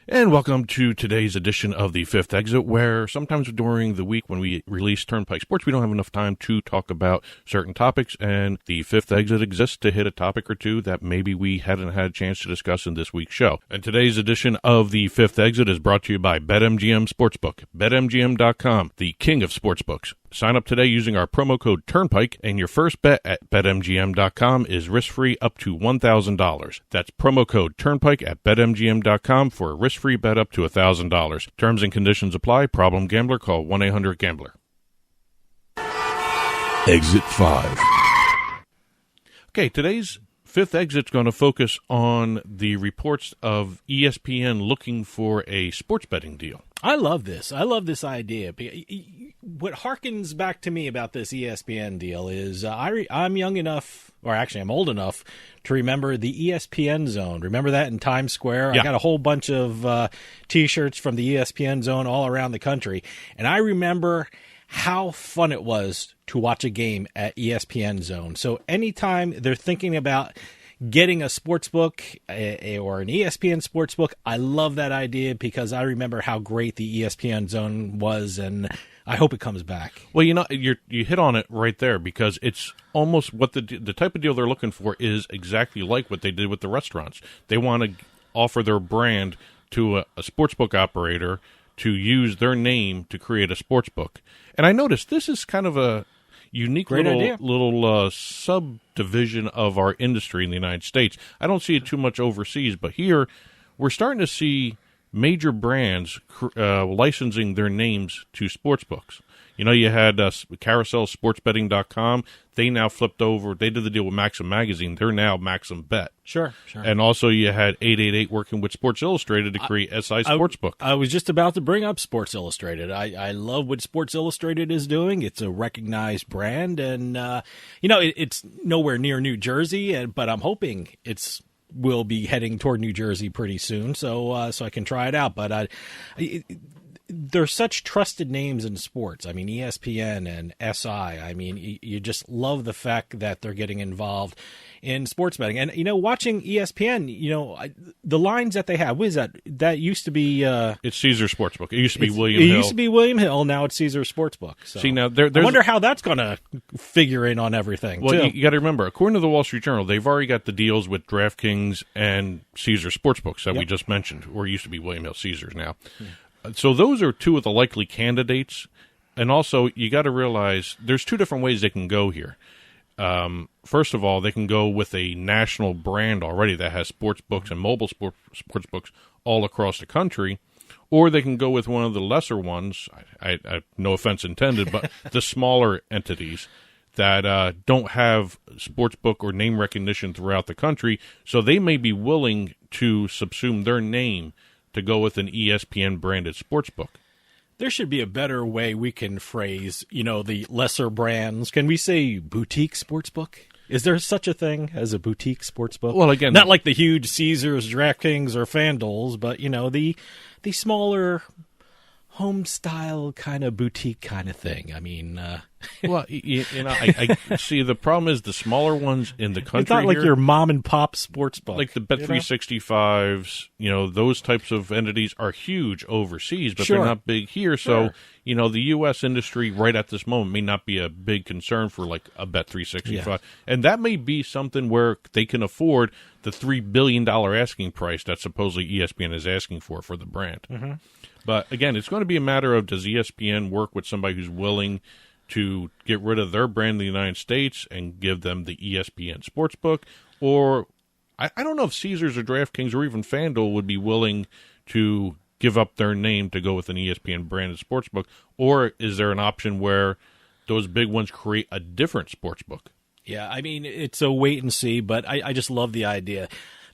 And welcome to today's edition of the Fifth Exit, where sometimes during the week when we release Turnpike Sports, we don't have enough time to talk about certain topics, and the Fifth Exit exists to hit a topic or two that maybe we hadn't had a chance to discuss in this week's show. And today's edition of the Fifth Exit is brought to you by BetMGM Sportsbook. BetMGM.com, the king of sportsbooks. Sign up today using our promo code Turnpike, and your first bet at BetMGM.com is risk-free up to $1,000. That's promo code Turnpike at BetMGM.com for a risk-free bet up to $1,000. Terms and conditions apply. Problem gambler, call 1-800-GAMBLER. Exit 5. Okay, today's Fifth Exit's going to focus on the reports of ESPN looking for a sports betting deal. I love this. I love this idea. What harkens back to me about this ESPN deal is I'm young enough, or actually I'm old enough, to remember the ESPN Zone. Remember that in Times Square? Yeah. I got a whole bunch of T-shirts from the ESPN Zone all around the country. And I remember how fun it was to watch a game at ESPN Zone. So anytime they're thinking about getting a sports book or an ESPN sports book, I love that idea because I remember how great the ESPN Zone was, and I hope it comes back. Well, you hit on it right there because it's almost what the type of deal they're looking for is exactly like what they did with the restaurants. They want to offer their brand to a sportsbook operator to use their name to create a sportsbook. And I noticed this is kind of a unique little subdivision of our industry in the United States. I don't see it too much overseas, but here we're starting to see major brands licensing their names to sportsbooks. You know, you had Carousel Sportsbetting.com. They now flipped over. They did the deal with Maxim Magazine. They're now Maxim Bet. Sure. And also you had 888 working with Sports Illustrated to create SI Sportsbook. I was just about to bring up Sports Illustrated. I love what Sports Illustrated is doing. It's a recognized brand, and it's nowhere near New Jersey, but I'm hoping will be heading toward New Jersey pretty soon, so I can try it out. But they're such trusted names in sports. I mean, ESPN and SI. I mean, you just love the fact that they're getting involved in sports betting. And, watching ESPN, the lines that they have, what is that? That used to be... it's Caesar Sportsbook. It used to be William Hill. It used to be William Hill. Now it's Caesar Sportsbook. So. See, now I wonder how that's going to figure in on everything, Well, too. you got to remember, according to the Wall Street Journal, they've already got the deals with DraftKings and Caesar Sportsbooks that we just mentioned, or it used to be William Hill. Caesars now. So those are two of the likely candidates. And also, you got to realize there's two different ways they can go here. First of all, they can go with a national brand already that has sports books and mobile sports books all across the country, or they can go with one of the lesser ones, I no offense intended, but the smaller entities that don't have sports book or name recognition throughout the country, so they may be willing to subsume their name to go with an ESPN-branded sportsbook. There should be a better way we can phrase, the lesser brands. Can we say boutique sportsbook? Is there such a thing as a boutique sportsbook? Well, again, not like the huge Caesars, DraftKings, or FanDuels, but the smaller home style kind of boutique kind of thing. I mean, well, I see. The problem is the smaller ones in the country. It's not like here, your mom and pop sports book, like the Bet365s. Those types of entities are huge overseas, but Sure. they're not big here. So, the U.S. industry right at this moment may not be a big concern for like a Bet365, and that may be something where they can afford the $3 billion asking price that supposedly ESPN is asking for the brand. Mm-hmm. But again, it's going to be a matter of, does ESPN work with somebody who's willing to get rid of their brand in the United States and give them the ESPN Sportsbook? Or I don't know if Caesars or DraftKings or even FanDuel would be willing to give up their name to go with an ESPN branded sportsbook. Or is there an option where those big ones create a different sportsbook? Yeah, I mean, it's a wait and see, but I just love the idea.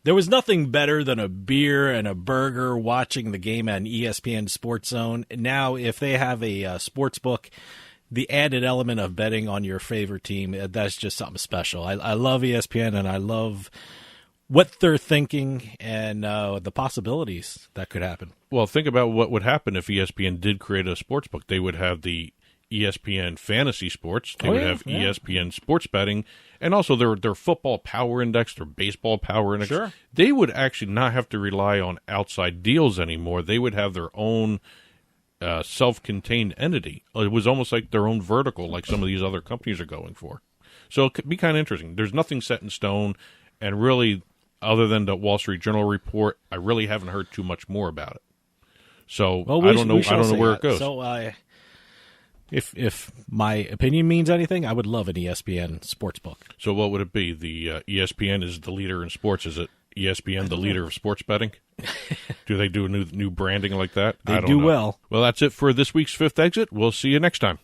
There was nothing better than a beer and a burger watching the game on ESPN Sports Zone. Now, if they have a sports book, the added element of betting on your favorite team, that's just something special. I love ESPN, and I love what they're thinking and the possibilities that could happen. Well, think about what would happen if ESPN did create a sports book. They would have the ESPN Fantasy Sports. They would have ESPN Sports Betting, And also their football power index, their baseball power index, Sure. they would actually not have to rely on outside deals anymore. They would have their own self-contained entity. It was almost like their own vertical, like some of these other companies are going for. So it could be kind of interesting. There's nothing set in stone, and really, other than the Wall Street Journal report, I really haven't heard too much more about it. So I don't know where it goes. So if my opinion means anything, I would love an ESPN sportsbook. So what would it be? The ESPN is the leader in sports. Is it ESPN the leader of sports betting? Do they do a new branding like that? They I don't do know. well. Well, that's it for this week's Fifth Exit. We'll see you next time.